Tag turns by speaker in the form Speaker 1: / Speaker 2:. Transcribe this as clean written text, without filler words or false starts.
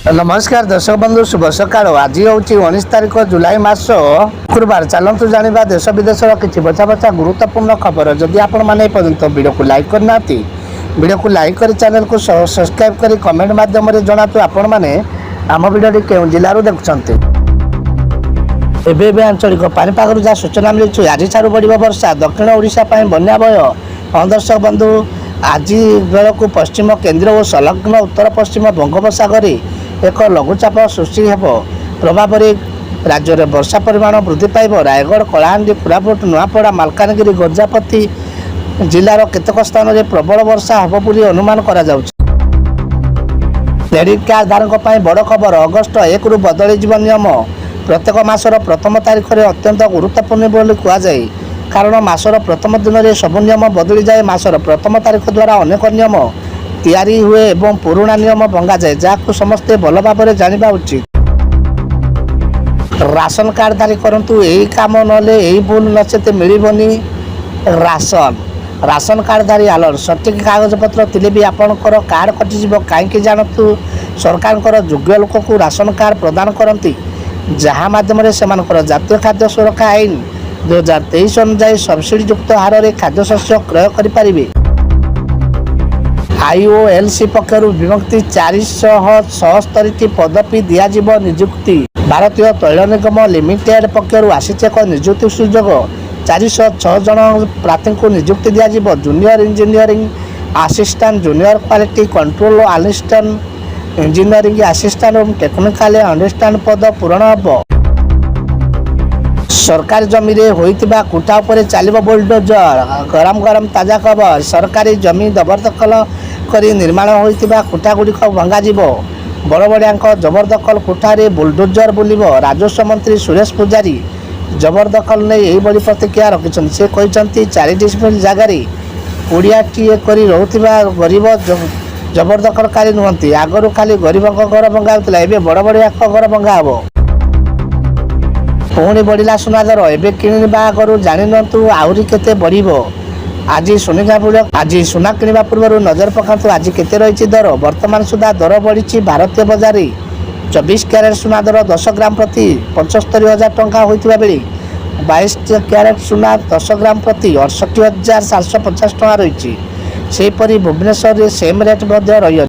Speaker 1: नमस्कार दर्शक बंधु शुभ सकाळ। आज हूँ 19 तारिख जुलाई मास शुक्रवार। चलतु जाना देश विदेश किसी बचा बचा गुरुत्वपूर्ण खबर। जदि आपण मैंने पर्यटन वीडियो को लाइक करना वीडियो को लाइक कर चैनल को सब्सक्राइब कर कमेंट माध्यम जनातु आपण मैंने आम वीडियो क्यों जिलू देखुं। एवं आंचलिक पानीपाग जहाँ सूचना मिली आज ठार बढ़ वर्षा दक्षिण ओडिशा बन्या भय। हाँ दर्शक बंधु आज बेल को पश्चिम केन्द्र और संलग्न उत्तर पश्चिम बंगोपसागर एक लघुचाप सृष्टि हेब प्रभाव राज्य में वर्षा परिमाण वृद्धि पाइब। रायगढ़ कलाहांडी कोरापुट नुआपड़ा मालकानगिरी गंजापति जिलार केतक स्थान में प्रबल वर्षा हेब बोली अनुमान करा जाउछि। क्रेडिट कार्ड धारक बड़ खबर। अगस्ट 1 रु बदली जीवन नियम। प्रत्येक मासर प्रथम तारीख में अत्यंत गुरुत्वपूर्ण बोली कहुए कारण मासर प्रथम दिन में सब नियम बदली जाए। मासर प्रथम तारीख द्वारा अनेक नियम तैयारी हुए एवं पुराना नियम भंगा जाए जहाँ समस्ते भल भाव जाना उचित। राशन कार्ड धारी करंतु यही काम नले यही भूल नचेत मिलबनी राशन। राशन कार्ड धारी अलर्ट। सठिक कागज पत्र थिले भी आपणकर कार्ड कटिଯିବ कहीं जानतु सरकार योग्य लोक को राशन कार्ड प्रदान करती जहाँ माध्यम से जातीय खाद्य सुरक्षा आईन 2023 अनुसार सब्सिडी युक्त हार में खाद्यशस्य क्रय करें। आईओएलसी पक्षर विमुक्ति 476 पदवी दिज्व निजुक्ति। भारतीय तैल निगम लिमिटेड पक्षर आसीच एक निजुक्ति सुजोग 406 जन प्रार्थी को निजुक्ति दिज्व। Junior engineering assistant junior quality control assistant engineering assistant और टेक्निकल अंडरस्टैंड पद पूरण हम। सरकारी जमी रे होइतिबा कुटा उपरे चलिबो बुलडोजर। गरम गरम ताजा खबर। सरकारी जमी जबरदखल करी निर्माण होइतिबा कुटा गुड़िक भंगा जिवो। बड़बड़िया जबरदखल कुठारे बुलडोजर बुलिबो। राजस्व मंत्री सुरेश पूजारी जबरदखल नहीं यही बड़ी प्रतिक्रिया रखिछन। से कहिसंती 4 डिसमिल जगार कुड़ियाटीए करी रहुतिबा गरीब जबरदखलकारी नुहंती। आगरू खाली गरीब घर भंगा होता है बड़ बड़िया घर भंगा हम। पुणी बढ़ला सुना दर एवं किणवा आगु जाणु आहरी केते बढ़। आज सुना किणवा पूर्व नजर पकातु आज केते रही दर। वर्तमान सुधा दर बढ़ी। भारतीय बजार 24 क्यारेट सुना दर 10 ग्राम प्रति 75,000 टंका होता बेले 22 क्यारेट सुना 10 ग्राम प्रति 68,750 टंका रही। सेहीपरि भुवनेश्वर सेम रेट रही।